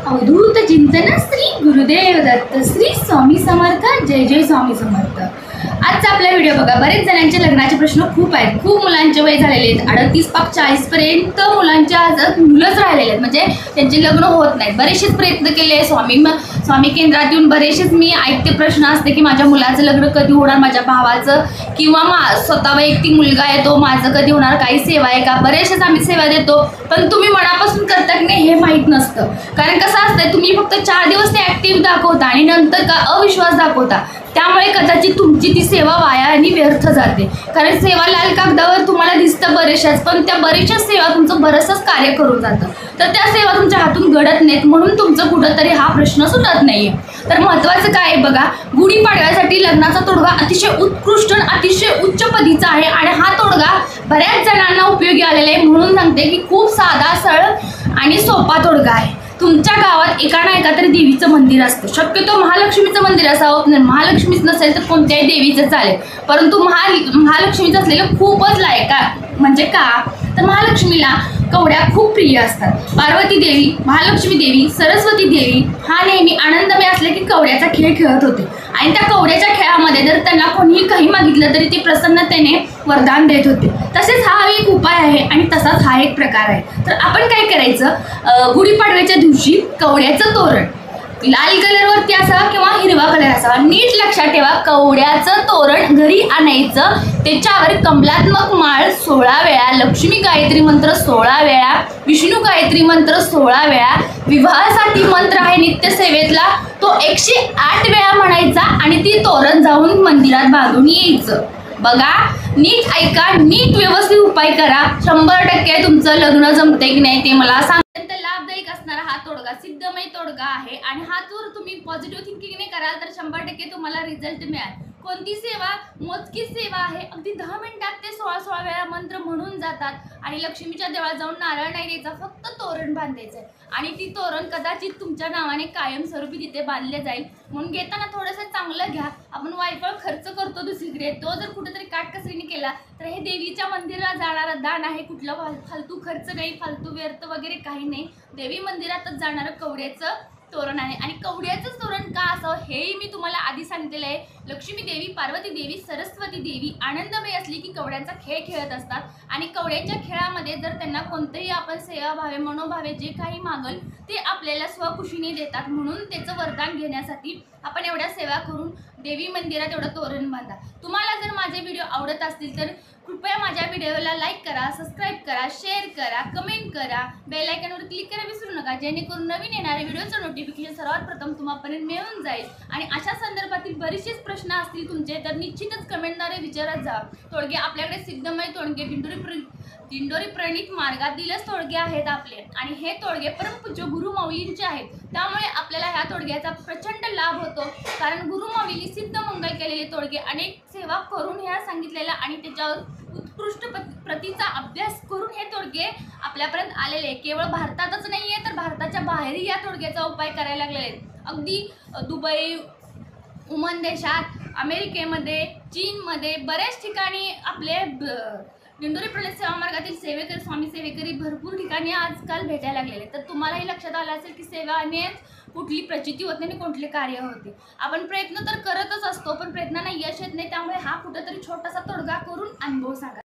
अवधूत चिंतन श्री गुरुदेव दत्त श्री स्वामी समर्थ जय जय स्वामी समर्थ। आजचा आपला व्हिडिओ बघा। बरेच जणांचे लग्नाचे प्रश्न खूप आहेत, खूप मुलांचे वय झालेले आहेत, 38-40 पर्यंत मुलांचे आज मुलंच राहिलेले आहेत, म्हणजे त्यांचे लग्न होत नाहीत। बरेचसेच प्रयत्न केले स्वामी केंद्रात येऊन बरेचसेच मी ऐकते प्रश्न असते की माझ्या मुलाचं लग्न कधी होणार, माझ्या भावाचं किंवा स्वतः वैयक्तिक मुलगा आहे तो माझं कधी होणार, काही सेवा आहे का। बरेचसेच आम्ही सेवा देतो, पण तुम्ही मनापासून करता की नाही हे माहीत नसतं। कारण कसं असतं, तुम्ही फक्त 4 दिवस ते ॲक्टिव्ह दाखवता आणि नंतर का अविश्वास दाखवता, त्यामुळे कदाचित तुमची ती सेवा वाया आणि व्यर्थ जाते। कारण सेवा लाल कागदावर तुम्हाला दिसतं बरेचशाच, पण त्या बरेचशाच सेवा तुमचं बरंचसंच कार्य करून जातं, तर त्या सेवा तुमच्या हातून घडत नाहीत, म्हणून तुमचं कुठंतरी हा प्रश्न सुटत नाहीये। तर महत्त्वाचं काय आहे बघा, गुढीपाडव्यासाठी लग्नाचा तोडगा अतिशय उत्कृष्ट आणि अतिशय उच्च पदीचा आहे आणि हा तोडगा बऱ्याच जणांना उपयोगी आलेला आहे, म्हणून सांगते की खूप साधा सरळ आणि सोपा तोडगा आहे। तुमच्या गावात एका ना एका तरी देवीचं मंदिर असतं, शक्यतो महालक्ष्मीचं मंदिर असावं, महालक्ष्मीच नसेल तर कोणत्याही देवीचं चालेल, परंतु महालक्ष्मीचं असलेलं खूपच लायक म्हणजे का तर महालक्ष्मीला कवड्या खूप प्रिय असतात। पार्वती देवी, महालक्ष्मी देवी, सरस्वती देवी हा नेहमी आनंदमय असले की कवड्याचा खेळ खेळत होते आणि त्या कवड्याच्या खेळामध्ये जर त्यांना कोणीही काही मागितलं तरी ते प्रसन्नतेने वरदान देत होते। तसेच हा एक उपाय आहे आणि तसाच हा एक प्रकार आहे। तर आपण काय करायचं, गुढीपाडव्याच्या दिवशी कवड्याचं तोरण लाल कलरवरती असावा किंवा हिरवा कलर असावा, नीट लक्षात ठेवा, कवड्याचं तोरण घरी आणायचं, त्याच्यावर कमलात्मक माळ 16 वेळा, लक्ष्मी गायत्री मंत्र 16 वेळा, विष्णू गायत्री मंत्र 16 वेळा, विवाहासाठी मंत्र आहे नित्यसेवेतला तो 108 वेळा म्हणायचा आणि ती तोरण जाऊन मंदिरात बांधून यायचं। बघा, नीट ऐका, नीट व्यवस्थित उपाय करा, 100% तुमचं लग्न जमते की नाही ते मला सांगा। लाभदायक असणारा हा तोडगा सिद्धमय तोडगा आहे आणि हा जर तुम्ही पॉझिटिव्ह थिंकिंगने कराल तर 100% तुम्हाला रिझल्ट मिळेल। कोणती सेवा, मोजकी सेवा आहे, अगदी 10 मिनिटात ते 16 वेळा मंत्र म्हणून जातात आणि लक्ष्मीच्या देवळात जाऊन नारळ नाही द्यायचा, फक्त तोरण बांधायचं आणि ती तोरण कदाचित तुमच्या नावाने कायमस्वरूपी तिथे बांधले जाईल। म्हणून घेताना थोडंसं चांगलं घ्या। आपण वायफळ खर्च करतो दुसरीकडे, तो जर कुठेतरी काटकसरीने केला तर हे देवीच्या मंदिराला जाणारं दान आहे, कुठलं फालतू खर्च नाही, फालतू व्यर्थ वगैरे काही नाही। देवी मंदिरातच जाणारं कवड्याचं तोरण आहे आणि कवड्याचं तोरण का असावं हेही मी तुम्हाला आधी सांगितलेलं आहे। लक्ष्मी देवी, पार्वती देवी, सरस्वती देवी आनंदमय असली की कवड्यांचा खेळ खेळत असतात आणि कवड्यांच्या खेळामध्ये जर त्यांना कोणतेही आपण सेवाभावे मनोभावे जे काही मागल ते आपल्याला स्वखुशीने देतात, म्हणून त्याचं वरदान घेण्यासाठी आपण एवढ्या सेवा करून देवी मंदिरात एवढं तोरण बांधा। तुम्हाला जर माझे व्हिडिओ आवडत असतील तर कृपया माझ्या व्हिडिओला लाईक करा, सबस्क्राईब करा, शेअर करा, कमेंट करा, बेल आयकॉनवर क्लिक करा विसरू नका, जेणेकरून नवीन येणारे व्हिडिओचं नोटिफिकेशन सर्वात प्रथम तुम्हापर्यंत मिळून जाईल। आणि अशा संदर्भातील बरेचसेच प्रश्न असतील तुमचे तर निश्चितच कमेंटद्वारे विचारत जा। तोडगे आपल्याकडे सिद्धमय तोडगे दिंडोरी प्रणित मार्गातीलच तोडगे आहेत आपले आणि हे तोडगे परमपूज्य गुरुमाऊलींचे आहेत, त्यामुळे आपल्याला ह्या तोडग्याचा प्रचंड लाभ होतो। कारण गुरुमाऊलींनी सिद्ध मंगल केलेले तोडगे अनेक सेवा करून ह्या सांगितलेल्या आणि त्याच्यावर उत्कृष्ट प्रतीचा अभ्यास करून हे तोडगे आपल्यापर्यंत आलेले आहे। केवळ भारतातच नाही आहे तर भारताच्या बाहेरही या तोडग्याचा उपाय करायला लागलेले आहेत। अगदी दुबई, ओमान देशात, अमेरिकेमध्ये, चीनमध्ये बऱ्याच ठिकाणी आपले दिंडोरी प्रणित सेवा मार्गातील सेवेकरी, स्वामी सेवेकरी भरपूर ठिकाणी आजकाल भेटायला लागलेले। तर तुम्हालाही लक्षात आलं असेल की सेवाने कुठली प्रचिती होत नाही आणि कुठले कार्य होते। आपण प्रयत्न तर करतच असतो पण प्रयत्नांना यश येत नाही, त्यामुळे हा कुठेतरी छोटासा तोडगा करून अनुभव सांगा।